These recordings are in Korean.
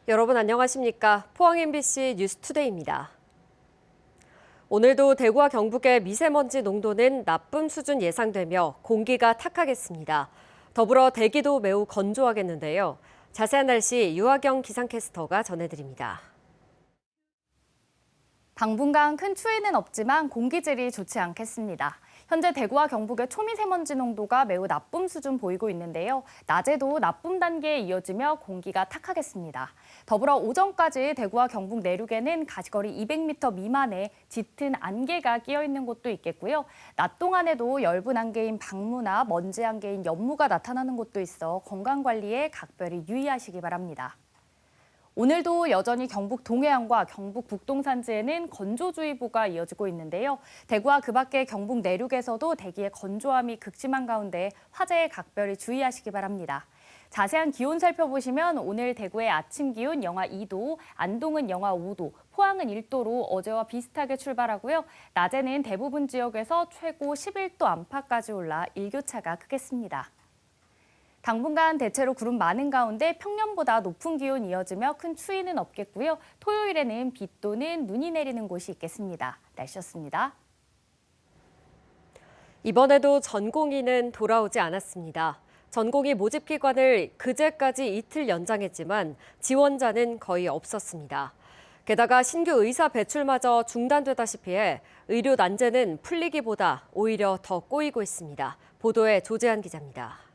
여러분 안녕하십니까? 포항 MBC 뉴스투데이입니다. 오늘도 대구와 경북의 미세먼지 농도는 나쁨 수준 예상되며 공기가 탁하겠습니다. 더불어 대기도 매우 건조하겠는데요. 자세한 날씨 유하경 기상캐스터가 전해드립니다. 당분간 큰 추위는 없지만 공기질이 좋지 않겠습니다. 현재 대구와 경북의 초미세먼지 농도가 매우 나쁨 수준 보이고 있는데요. 낮에도 나쁨 단계에 이어지며 공기가 탁하겠습니다. 더불어 오전까지 대구와 경북 내륙에는 가시거리 200m 미만의 짙은 안개가 끼어 있는 곳도 있겠고요. 낮 동안에도 엷은 안개인 방무나 먼지 안개인 연무가 나타나는 곳도 있어 건강관리에 각별히 유의하시기 바랍니다. 오늘도 여전히 경북 동해안과 경북 북동산지에는 건조주의보가 이어지고 있는데요. 대구와 그 밖의 경북 내륙에서도 대기의 건조함이 극심한 가운데 화재에 각별히 주의하시기 바랍니다. 자세한 기온 살펴보시면 오늘 대구의 아침 기온 영하 2도, 안동은 영하 5도, 포항은 1도로 어제와 비슷하게 출발하고요. 낮에는 대부분 지역에서 최고 11도 안팎까지 올라 일교차가 크겠습니다. 당분간 대체로 구름 많은 가운데 평년보다 높은 기온 이어지며 큰 추위는 없겠고요. 토요일에는 비 또는 눈이 내리는 곳이 있겠습니다. 날씨였습니다. 이번에도 전공의는 돌아오지 않았습니다. 전공의 모집 기간을 그제까지 이틀 연장했지만 지원자는 거의 없었습니다. 게다가 신규 의사 배출마저 중단되다시피 해 의료 난제는 풀리기보다 오히려 더 꼬이고 있습니다. 보도에 조재한 기자입니다.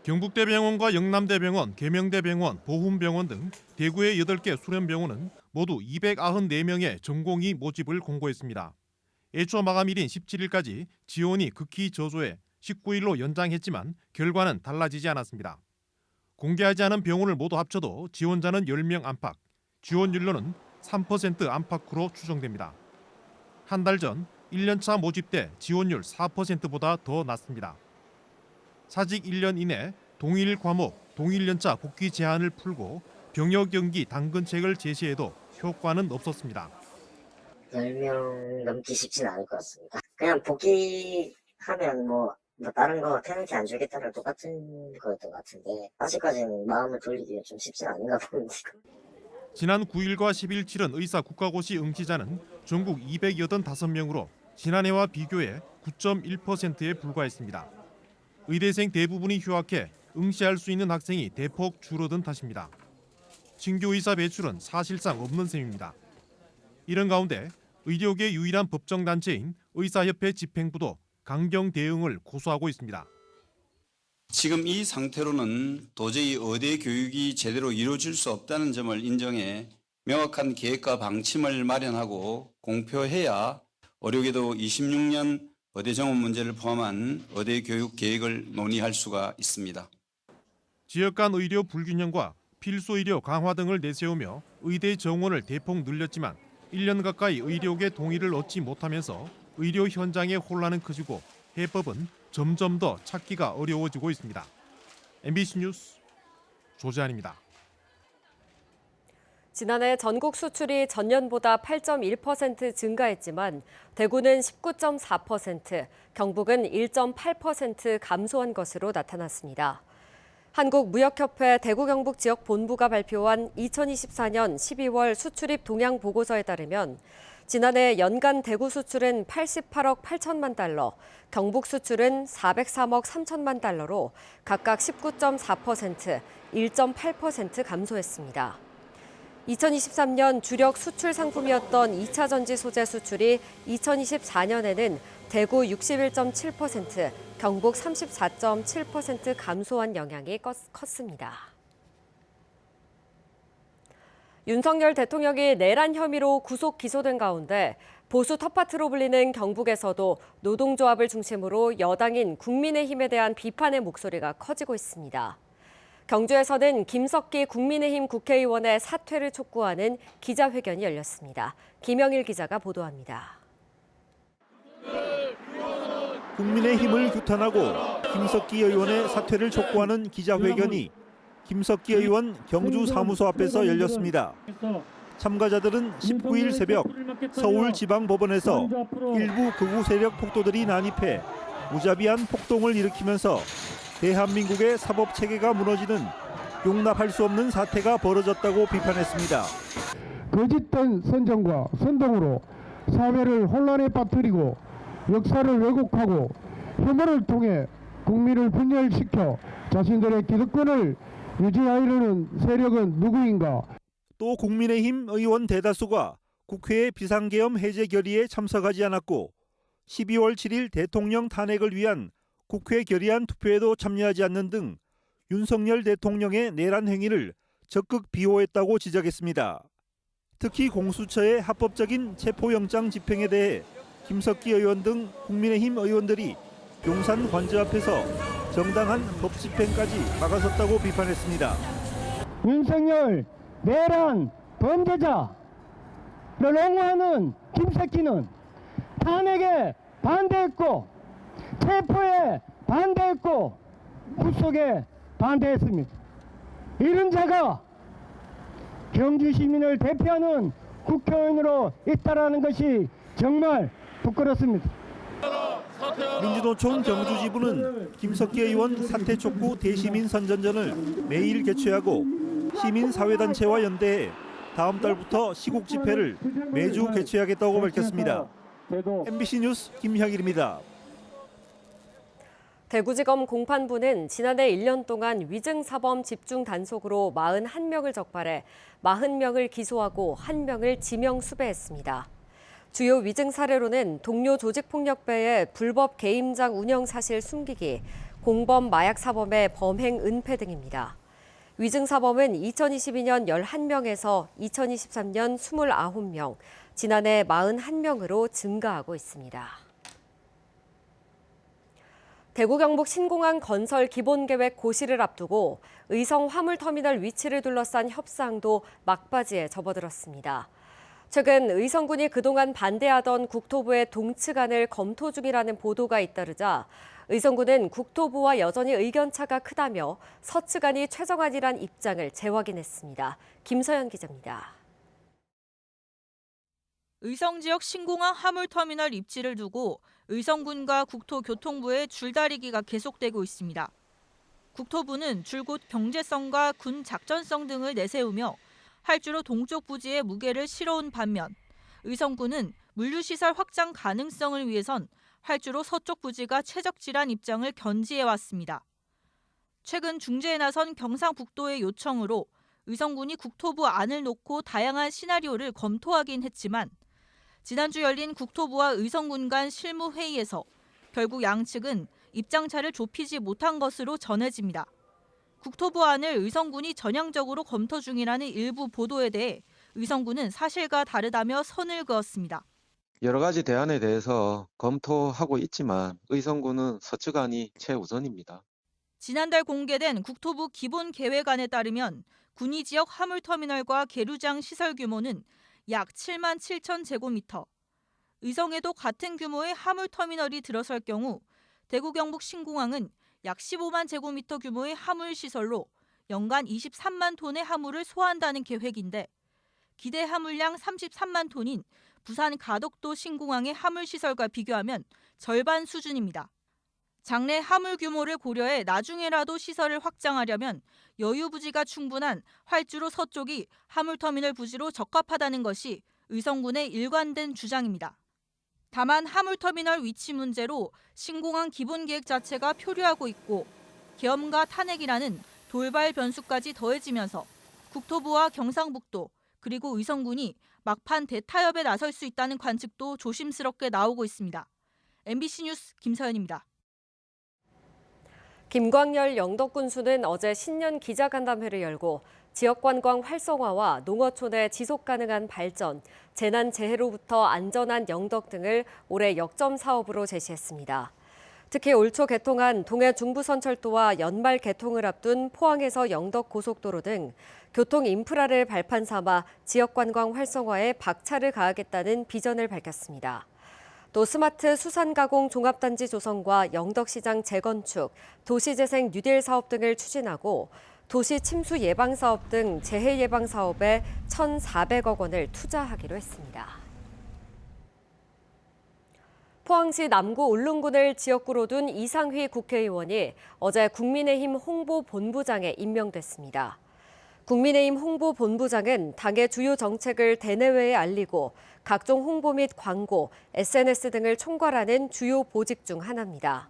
경북대병원과 영남대병원, 계명대병원, 보훈병원 등 대구의 8개 수련병원은 모두 294명의 전공의 모집을 공고했습니다. 애초 마감일인 17일까지 지원이 극히 저조해 19일로 연장했지만 결과는 달라지지 않았습니다. 공개하지 않은 병원을 모두 합쳐도 지원자는 10명 안팎, 지원율로는 3% 안팎으로 추정됩니다. 한 달 전 1년차 모집 때 지원율 4%보다 더 낮습니다. 사직 1년 이내 동일 과목, 동일 연차 복귀 제한을 풀고 병역 연기 당근책을 제시해도 효과는 없었습니다. 10명 넘기 쉽지는 않을 것 같습니다. 그냥 복귀하면 뭐 다른 거 페널티 안 주겠다는 똑같은 거였던 것 같은데 아직까지는 마음을 돌리기가 좀 쉽지는 않은가 봅니다. 지난 9일과 10일 치른 의사 국가고시 응시자는 전국 285명으로 지난해와 비교해 9.1%에 불과했습니다. 의대생 대부분이 휴학해 응시할 수 있는 학생이 대폭 줄어든 탓입니다. 신규 의사 배출은 사실상 없는 셈입니다. 이런 가운데 의료계 유일한 법정단체인 의사협회 집행부도 강경 대응을 고수하고 있습니다. 지금 이 상태로는 도저히 의대 교육이 제대로 이루어질 수 없다는 점을 인정해 명확한 계획과 방침을 마련하고 공표해야 의료계도 26년 의대 정원 문제를 포함한 의대 교육 계획을 논의할 수가 있습니다. 지역 간 의료 불균형과 필수 의료 강화 등을 내세우며 의대 정원을 대폭 늘렸지만 1년 가까이 의료계 동의를 얻지 못하면서 의료 현장의 혼란은 커지고 해법은 점점 더 찾기가 어려워지고 있습니다. MBC 뉴스 조재한입니다. 지난해 전국 수출이 전년보다 8.1% 증가했지만 대구는 19.4%, 경북은 1.8% 감소한 것으로 나타났습니다. 한국무역협회 대구경북지역본부가 발표한 2024년 12월 수출입 동향 보고서에 따르면 지난해 연간 대구 수출은 88억 8천만 달러, 경북 수출은 403억 3천만 달러로 각각 19.4%, 1.8% 감소했습니다. 2023년 주력 수출 상품이었던 2차 전지 소재 수출이 2024년에는 대구 61.7%, 경북 34.7% 감소한 영향이 컸습니다. 윤석열 대통령이 내란 혐의로 구속 기소된 가운데 보수 텃밭으로 불리는 경북에서도 노동조합을 중심으로 여당인 국민의힘에 대한 비판의 목소리가 커지고 있습니다. 경주에서는 김석기 국민의힘 국회의원의 사퇴를 촉구하는 기자회견이 열렸습니다. 김영일 기자가 보도합니다. 국민의힘을 규탄하고 김석기 의원의 사퇴를 촉구하는 기자회견이 김석기 의원 경주 사무소 앞에서 열렸습니다. 참가자들은 19일 새벽 서울지방법원에서 일부 극우 세력 폭도들이 난입해 무자비한 폭동을 일으키면서 대한민국의 사법체계가 무너지는 용납할 수 없는 사태가 벌어졌다고 비판했습니다. 거짓된 선정과 선동으로 사회를 혼란에 빠뜨리고 역사를 왜곡하고 혐오를 통해 국민을 분열시켜 자신들의 기득권을 유지하려는 세력은 누구인가? 또 국민의힘 의원 대다수가 국회의 비상계엄 해제 결의에 참석하지 않았고 12월 7일 대통령 탄핵을 위한 국회 결의안 투표에도 참여하지 않는 등 윤석열 대통령의 내란 행위를 적극 비호했다고 지적했습니다. 특히 공수처의 합법적인 체포영장 집행에 대해 김석기 의원 등 국민의힘 의원들이 용산 관저 앞에서 정당한 법 집행까지 막아섰다고 비판했습니다. 윤석열 내란 범죄자를 옹호하는 김석기는 탄핵에 반대했고 체포에 반대했고 구속에 반대했습니다. 이런 자가 경주 시민을 대표하는 국회의원으로 있다라는 것이 정말 부끄럽습니다. 민주노총 경주지부는 김석기 의원 사퇴 촉구 대시민 선전전을 매일 개최하고 시민사회단체와 연대해 다음 달부터 시국 집회를 매주 개최하겠다고 밝혔습니다. MBC 뉴스 김향일입니다. 대구지검 공판부는 지난해 1년 동안 위증사범 집중 단속으로 41명을 적발해 40명을 기소하고 1명을 지명 수배했습니다. 주요 위증 사례로는 동료 조직폭력배의 불법 게임장 운영 사실 숨기기, 공범 마약 사범의 범행 은폐 등입니다. 위증 사범은 2022년 11명에서 2023년 29명, 지난해 41명으로 증가하고 있습니다. 대구 경북 신공항 건설 기본계획 고시를 앞두고 의성 화물터미널 위치를 둘러싼 협상도 막바지에 접어들었습니다. 최근 의성군이 그동안 반대하던 국토부의 동측안을 검토 중이라는 보도가 잇따르자 의성군은 국토부와 여전히 의견차가 크다며 서측안이 최정안이란 입장을 재확인했습니다. 김서연 기자입니다. 의성 지역 신공항 화물터미널 입지를 두고 의성군과 국토교통부의 줄다리기가 계속되고 있습니다. 국토부는 줄곧 경제성과 군 작전성 등을 내세우며 활주로 동쪽 부지에 무게를 실어온 반면 의성군은 물류시설 확장 가능성을 위해선 활주로 서쪽 부지가 최적지란 입장을 견지해왔습니다. 최근 중재에 나선 경상북도의 요청으로 의성군이 국토부 안을 놓고 다양한 시나리오를 검토하긴 했지만 지난주 열린 국토부와 의성군 간 실무회의에서 결국 양측은 입장차를 좁히지 못한 것으로 전해집니다. 국토부 안을 의성군이 전향적으로 검토 중이라는 일부 보도에 대해 의성군은 사실과 다르다며 선을 그었습니다. 여러 가지 대안에 대해서 검토하고 있지만 의성군은 서측안이 최우선입니다. 지난달 공개된 국토부 기본계획안에 따르면 군위 지역 화물터미널과 계류장 시설 규모는 약 7만 7천 제곱미터. 의성에도 같은 규모의 화물터미널이 들어설 경우 대구 경북 신공항은 약 15만 제곱미터 규모의 화물시설로 연간 23만 톤의 화물을 소화한다는 계획인데 기대 화물량 33만 톤인 부산 가덕도 신공항의 화물시설과 비교하면 절반 수준입니다. 장래 화물 규모를 고려해 나중에라도 시설을 확장하려면 여유 부지가 충분한 활주로 서쪽이 화물터미널 부지로 적합하다는 것이 의성군의 일관된 주장입니다. 다만 화물터미널 위치 문제로 신공항 기본계획 자체가 표류하고 있고 계엄과 탄핵이라는 돌발 변수까지 더해지면서 국토부와 경상북도 그리고 의성군이 막판 대타협에 나설 수 있다는 관측도 조심스럽게 나오고 있습니다. MBC 뉴스 김서연입니다. 김광열 영덕군수는 어제 신년 기자간담회를 열고 지역관광 활성화와 농어촌의 지속가능한 발전, 재난재해로부터 안전한 영덕 등을 올해 역점 사업으로 제시했습니다. 특히 올 초 개통한 동해 중부선철도와 연말 개통을 앞둔 포항에서 영덕 고속도로 등 교통 인프라를 발판 삼아 지역관광 활성화에 박차를 가하겠다는 비전을 밝혔습니다. 또 스마트 수산가공 종합단지 조성과 영덕시장 재건축, 도시재생 뉴딜 사업 등을 추진하고 도시 침수 예방 사업 등 재해 예방 사업에 1,400억 원을 투자하기로 했습니다. 포항시 남구 울릉군을 지역구로 둔 이상휘 국회의원이 어제 국민의힘 홍보본부장에 임명됐습니다. 국민의힘 홍보본부장은 당의 주요 정책을 대내외에 알리고 각종 홍보 및 광고, SNS 등을 총괄하는 주요 보직 중 하나입니다.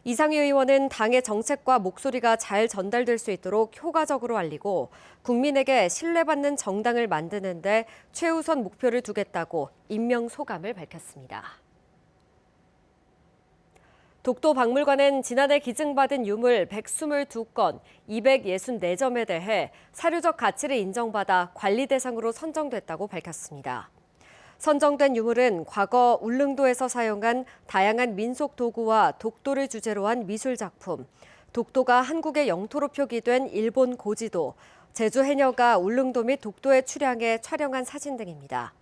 이상휘 의원은 당의 정책과 목소리가 잘 전달될 수 있도록 효과적으로 알리고 국민에게 신뢰받는 정당을 만드는 데 최우선 목표를 두겠다고 임명 소감을 밝혔습니다. 독도박물관은 지난해 기증받은 유물 122건, 264점에 대해 사료적 가치를 인정받아 관리 대상으로 선정됐다고 밝혔습니다. 선정된 유물은 과거 울릉도에서 사용한 다양한 민속 도구와 독도를 주제로 한 미술 작품, 독도가 한국의 영토로 표기된 일본 고지도, 제주 해녀가 울릉도 및 독도에 출향해 촬영한 사진 등입니다.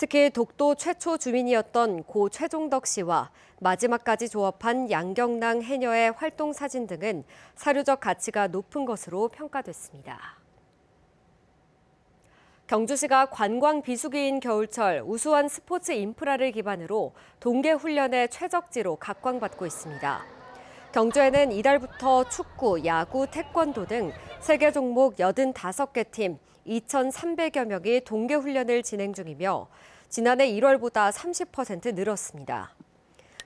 특히 독도 최초 주민이었던 고 최종덕 씨와 마지막까지 조업한 양경랑 해녀의 활동 사진 등은 사료적 가치가 높은 것으로 평가됐습니다. 경주시가 관광 비수기인 겨울철 우수한 스포츠 인프라를 기반으로 동계 훈련의 최적지로 각광받고 있습니다. 경주에는 이달부터 축구, 야구, 태권도 등 세계 종목 85개 팀 2,300여 명이 동계 훈련을 진행 중이며 지난해 1월보다 30% 늘었습니다.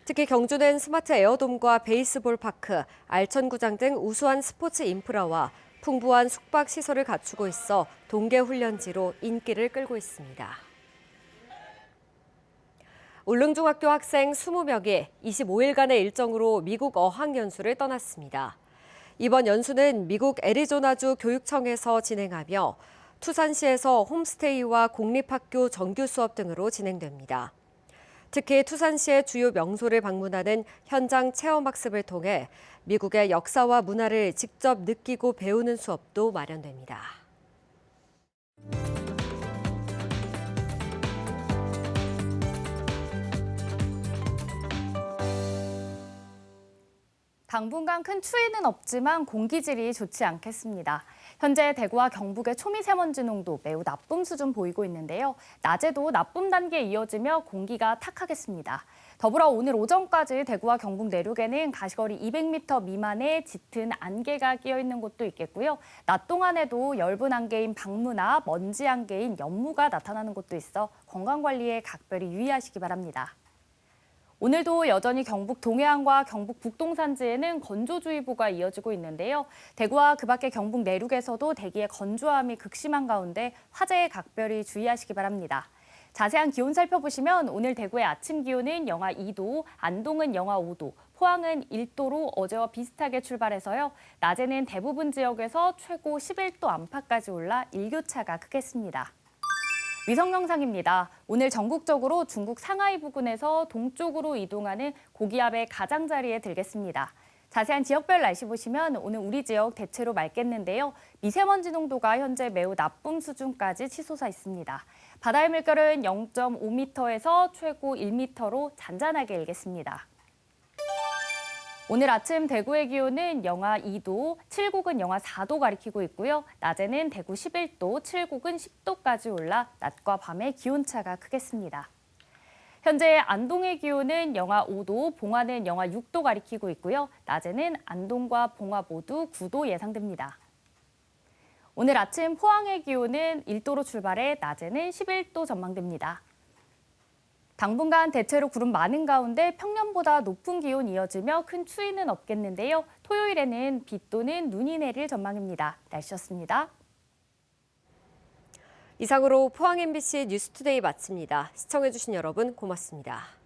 특히 경주는 스마트 에어돔과 베이스볼 파크, 알천구장 등 우수한 스포츠 인프라와 풍부한 숙박 시설을 갖추고 있어 동계 훈련지로 인기를 끌고 있습니다. 울릉중학교 학생 20명이 25일간의 일정으로 미국 어학연수를 떠났습니다. 이번 연수는 미국 애리조나주 교육청에서 진행하며 투산시에서 홈스테이와 공립학교 정규 수업 등으로 진행됩니다. 특히 투산시의 주요 명소를 방문하는 현장 체험학습을 통해 미국의 역사와 문화를 직접 느끼고 배우는 수업도 마련됩니다. 당분간 큰 추위는 없지만 공기질이 좋지 않겠습니다. 현재 대구와 경북의 초미세먼지 농도 매우 나쁨 수준 보이고 있는데요. 낮에도 나쁨 단계에 이어지며 공기가 탁하겠습니다. 더불어 오늘 오전까지 대구와 경북 내륙에는 가시거리 200m 미만의 짙은 안개가 끼어 있는 곳도 있겠고요. 낮 동안에도 엷은 안개인 방무나 먼지 안개인 연무가 나타나는 곳도 있어 건강관리에 각별히 유의하시기 바랍니다. 오늘도 여전히 경북 동해안과 경북 북동산지에는 건조주의보가 이어지고 있는데요. 대구와 그 밖의 경북 내륙에서도 대기의 건조함이 극심한 가운데 화재에 각별히 주의하시기 바랍니다. 자세한 기온 살펴보시면 오늘 대구의 아침 기온은 영하 2도, 안동은 영하 5도, 포항은 1도로 어제와 비슷하게 출발해서요. 낮에는 대부분 지역에서 최고 11도 안팎까지 올라 일교차가 크겠습니다. 위성 영상입니다. 오늘 전국적으로 중국 상하이 부근에서 동쪽으로 이동하는 고기압의 가장자리에 들겠습니다. 자세한 지역별 날씨 보시면 오늘 우리 지역 대체로 맑겠는데요. 미세먼지 농도가 현재 매우 나쁨 수준까지 치솟아 있습니다. 바다의 물결은 0.5m에서 최고 1m로 잔잔하게 일겠습니다. 오늘 아침 대구의 기온은 영하 2도, 칠곡은 영하 4도 가리키고 있고요. 낮에는 대구 11도, 칠곡은 10도까지 올라 낮과 밤의 기온차가 크겠습니다. 현재 안동의 기온은 영하 5도, 봉화는 영하 6도 가리키고 있고요. 낮에는 안동과 봉화 모두 9도 예상됩니다. 오늘 아침 포항의 기온은 1도로 출발해 낮에는 11도 전망됩니다. 당분간 대체로 구름 많은 가운데 평년보다 높은 기온 이어지며 큰 추위는 없겠는데요. 토요일에는 비 또는 눈이 내릴 전망입니다. 날씨였습니다. 이상으로 포항 MBC 뉴스투데이 마칩니다. 시청해주신 여러분 고맙습니다.